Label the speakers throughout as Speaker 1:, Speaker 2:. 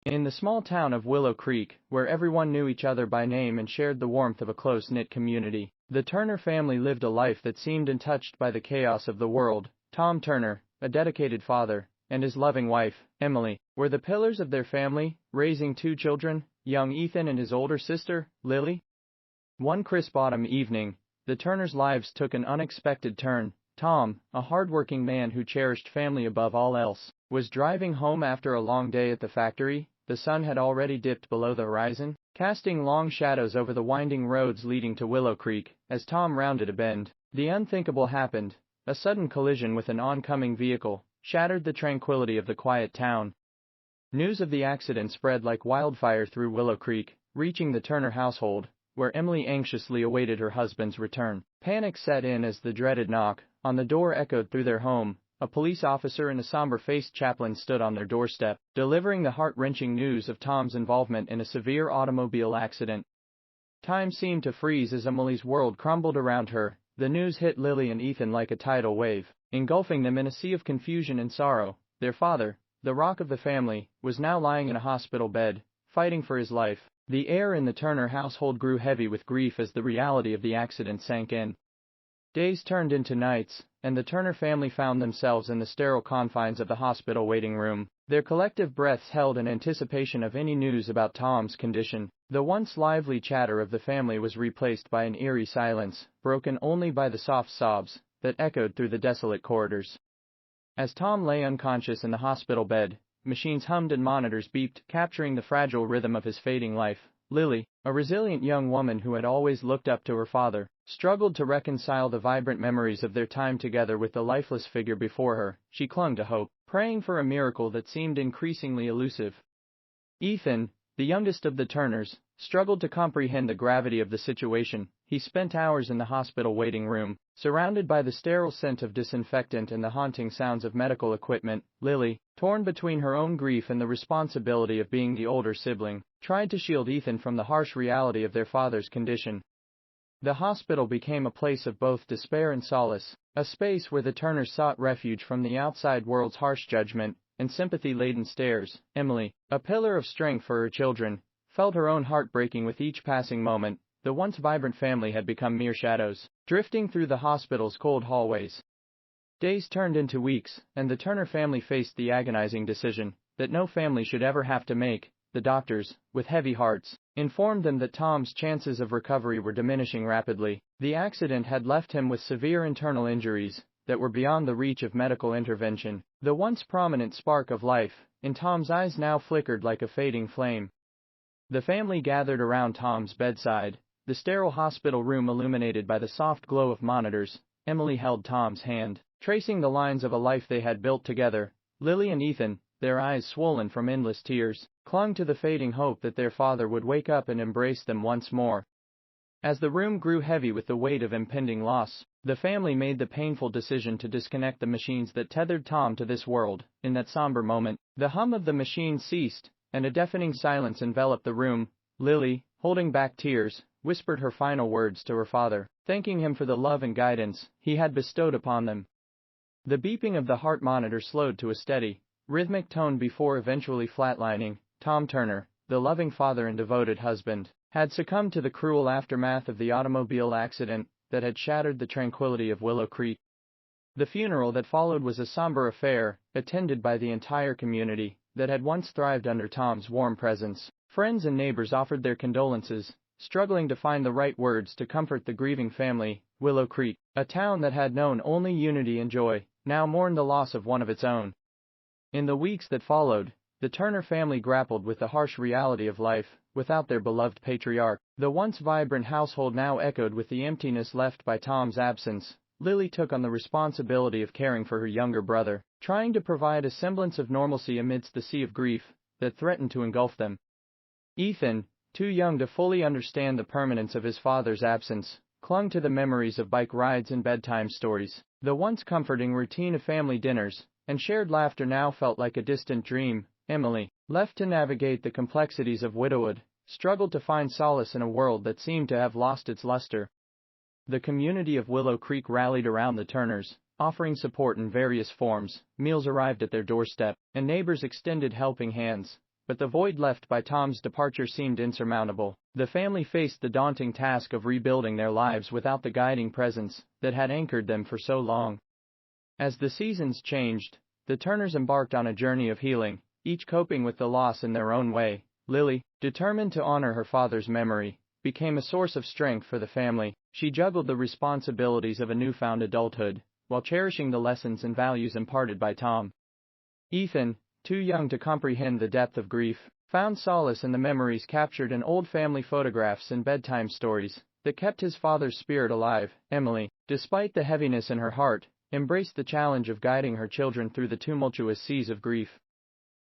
Speaker 1: In the small town of Willow Creek, where everyone knew each other by name and shared the warmth of a close-knit community, the Turner family lived a life that seemed untouched by the chaos of the world. Tom Turner, a dedicated father, and his loving wife, Emily, were the pillars of their family, raising two children, young Ethan and his older sister, Lily. One crisp autumn evening, the Turners' lives took an unexpected turn. Tom, a hardworking man who cherished family above all else, was driving home after a long day at the factory. The sun had already dipped below the horizon, casting long shadows over the winding roads leading to Willow Creek. As Tom rounded a bend, the unthinkable happened. A sudden collision with an oncoming vehicle shattered the tranquility of the quiet town. News of the accident spread like wildfire through Willow Creek, reaching the Turner household, where Emily anxiously awaited her husband's return. Panic set in as the dreaded knock on the door echoed through their home. A police officer and a somber-faced chaplain stood on their doorstep, delivering the heart-wrenching news of Tom's involvement in a severe automobile accident. Time seemed to freeze as Emily's world crumbled around her. The news hit Lily and Ethan like a tidal wave, engulfing them in a sea of confusion and sorrow. Their father, the rock of the family, was now lying in a hospital bed, fighting for his life. The air in the Turner household grew heavy with grief as the reality of the accident sank in. Days turned into nights, and the Turner family found themselves in the sterile confines of the hospital waiting room, their collective breaths held in anticipation of any news about Tom's condition. The once lively chatter of the family was replaced by an eerie silence, broken only by the soft sobs that echoed through the desolate corridors. As Tom lay unconscious in the hospital bed, machines hummed and monitors beeped, capturing the fragile rhythm of his fading life. Lily, a resilient young woman who had always looked up to her father, struggled to reconcile the vibrant memories of their time together with the lifeless figure before her. She clung to hope, praying for a miracle that seemed increasingly elusive. Ethan, the youngest of the Turners, struggled to comprehend the gravity of the situation. He spent hours in the hospital waiting room, surrounded by the sterile scent of disinfectant and the haunting sounds of medical equipment. Lily, torn between her own grief and the responsibility of being the older sibling, tried to shield Ethan from the harsh reality of their father's condition. The hospital became a place of both despair and solace, a space where the Turners sought refuge from the outside world's harsh judgment and sympathy-laden stares. Emily, a pillar of strength for her children, felt her own heart breaking with each passing moment. The once vibrant family had become mere shadows, drifting through the hospital's cold hallways. Days turned into weeks, and the Turner family faced the agonizing decision that no family should ever have to make. The doctors, with heavy hearts, informed them that Tom's chances of recovery were diminishing rapidly. The accident had left him with severe internal injuries that were beyond the reach of medical intervention. The once prominent spark of life in Tom's eyes now flickered like a fading flame. The family gathered around Tom's bedside, the sterile hospital room illuminated by the soft glow of monitors. Emily held Tom's hand, tracing the lines of a life they had built together. Lily and Ethan, their eyes swollen from endless tears, clung to the fading hope that their father would wake up and embrace them once more. As the room grew heavy with the weight of impending loss, the family made the painful decision to disconnect the machines that tethered Tom to this world. In that somber moment, the hum of the machines ceased, and a deafening silence enveloped the room. Lily, holding back tears, whispered her final words to her father, thanking him for the love and guidance he had bestowed upon them. The beeping of the heart monitor slowed to a steady, rhythmic tone before eventually flatlining. Tom Turner, the loving father and devoted husband, had succumbed to the cruel aftermath of the automobile accident that had shattered the tranquility of Willow Creek. The funeral that followed was a somber affair, attended by the entire community that had once thrived under Tom's warm presence. Friends and neighbors offered their condolences, struggling to find the right words to comfort the grieving family. Willow Creek, a town that had known only unity and joy, now mourned the loss of one of its own. In the weeks that followed, the Turner family grappled with the harsh reality of life without their beloved patriarch. The once vibrant household now echoed with the emptiness left by Tom's absence. Lily took on the responsibility of caring for her younger brother, trying to provide a semblance of normalcy amidst the sea of grief that threatened to engulf them. Ethan, too young to fully understand the permanence of his father's absence, clung to the memories of bike rides and bedtime stories. The once comforting routine of family dinners and shared laughter now felt like a distant dream. Emily, left to navigate the complexities of widowhood, struggled to find solace in a world that seemed to have lost its luster. The community of Willow Creek rallied around the Turners, offering support in various forms. Meals arrived at their doorstep, and neighbors extended helping hands. but the void left by Tom's departure seemed insurmountable. The family faced the daunting task of rebuilding their lives without the guiding presence that had anchored them for so long. As the seasons changed, the Turners embarked on a journey of healing, each coping with the loss in their own way. Lily, determined to honor her father's memory, became a source of strength for the family. She juggled the responsibilities of a newfound adulthood, while cherishing the lessons and values imparted by Tom. Ethan, too young to comprehend the depth of grief, found solace in the memories captured in old family photographs and bedtime stories that kept his father's spirit alive. Emily, despite the heaviness in her heart, embraced the challenge of guiding her children through the tumultuous seas of grief.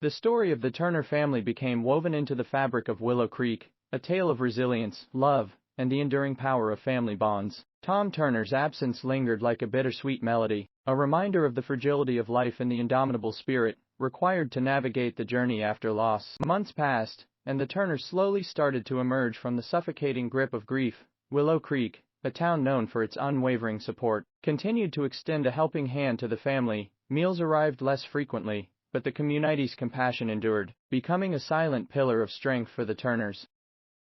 Speaker 1: The story of the Turner family became woven into the fabric of Willow Creek, a tale of resilience, love, and the enduring power of family bonds. Tom Turner's absence lingered like a bittersweet melody, a reminder of the fragility of life and the indomitable spirit required to navigate the journey after loss. Months passed, and the Turners slowly started to emerge from the suffocating grip of grief. Willow Creek, a town known for its unwavering support, continued to extend a helping hand to the family. Meals arrived less frequently, but the community's compassion endured, becoming a silent pillar of strength for the Turners.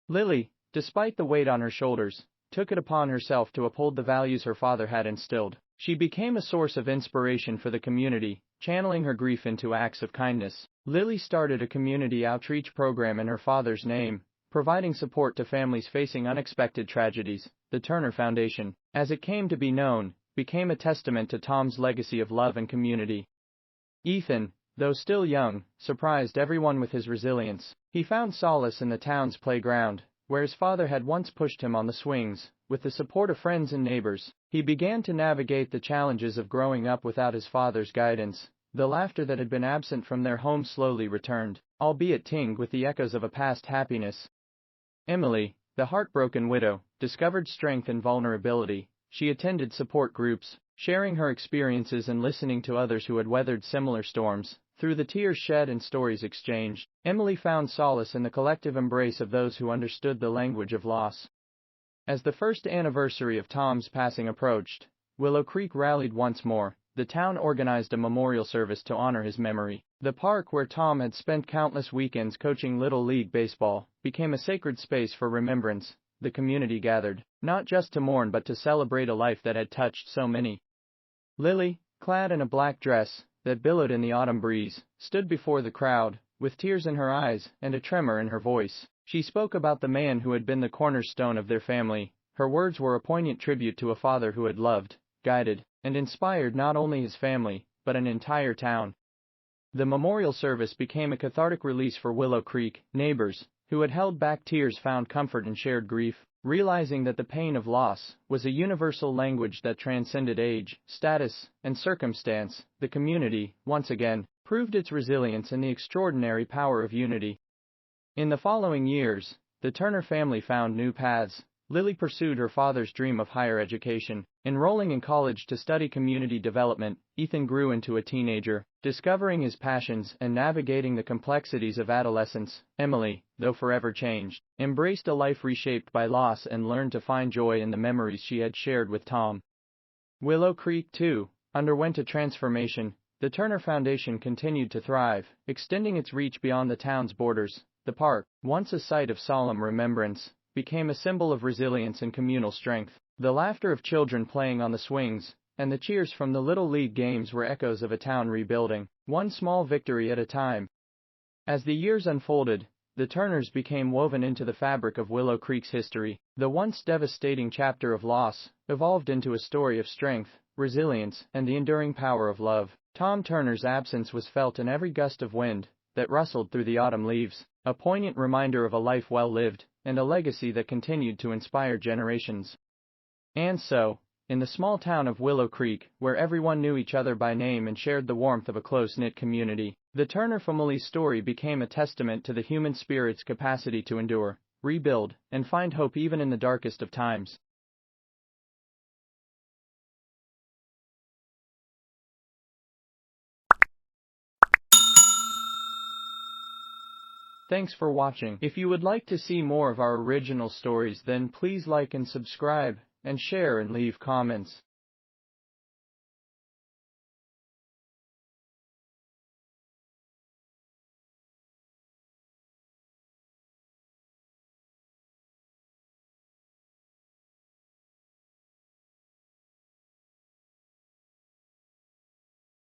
Speaker 1: Lily, despite the weight on her shoulders, took it upon herself to uphold the values her father had instilled. She became a source of inspiration for the community, channeling her grief into acts of kindness. Lily started a community outreach program in her father's name, providing support to families facing unexpected tragedies. The Turner Foundation, as it came to be known, became a testament to Tom's legacy of love and community. Ethan, though still young, surprised everyone with his resilience. He found solace in the town's playground, where his father had once pushed him on the swings. With the support of friends and neighbors, he began to navigate the challenges of growing up without his father's guidance. The laughter that had been absent from their home slowly returned, albeit tinged with the echoes of a past happiness. Emily, the heartbroken widow, discovered strength in vulnerability. She attended support groups, sharing her experiences and listening to others who had weathered similar storms. Through the tears shed and stories exchanged, Emily found solace in the collective embrace of those who understood the language of loss. As the first anniversary of Tom's passing approached, Willow Creek rallied once more. The town organized a memorial service to honor his memory. The park where Tom had spent countless weekends coaching Little League baseball became a sacred space for remembrance. The community gathered, not just to mourn but to celebrate a life that had touched so many. Lily, clad in a black dress that billowed in the autumn breeze, stood before the crowd, with tears in her eyes and a tremor in her voice. She spoke about the man who had been the cornerstone of their family. Her words were a poignant tribute to a father who had loved, guided, and inspired not only his family, but an entire town. The memorial service became a cathartic release for Willow Creek. Neighbors, who had held back tears, found comfort in shared grief, realizing that the pain of loss was a universal language that transcended age, status, and circumstance. The community, once again, proved its resilience and the extraordinary power of unity. In the following years, the Turner family found new paths. Lily pursued her father's dream of higher education, enrolling in college to study community development. Ethan grew into a teenager, discovering his passions and navigating the complexities of adolescence. Emily, though forever changed, embraced a life reshaped by loss and learned to find joy in the memories she had shared with Tom. Willow Creek, too, underwent a transformation. The Turner Foundation continued to thrive, extending its reach beyond the town's borders. The park, once a site of solemn remembrance, became a symbol of resilience and communal strength. The laughter of children playing on the swings, and the cheers from the Little League games were echoes of a town rebuilding, one small victory at a time. As the years unfolded, the Turners became woven into the fabric of Willow Creek's history. The once devastating chapter of loss evolved into a story of strength, resilience, and the enduring power of love. Tom Turner's absence was felt in every gust of wind that rustled through the autumn leaves, a poignant reminder of a life well lived, and a legacy that continued to inspire generations. And so, in the small town of Willow Creek, where everyone knew each other by name and shared the warmth of a close-knit community, the Turner family's story became a testament to the human spirit's capacity to endure, rebuild, and find hope even in the darkest of times. Thanks for watching. If you would like to see more of our original stories, then please like and subscribe, and share and leave comments.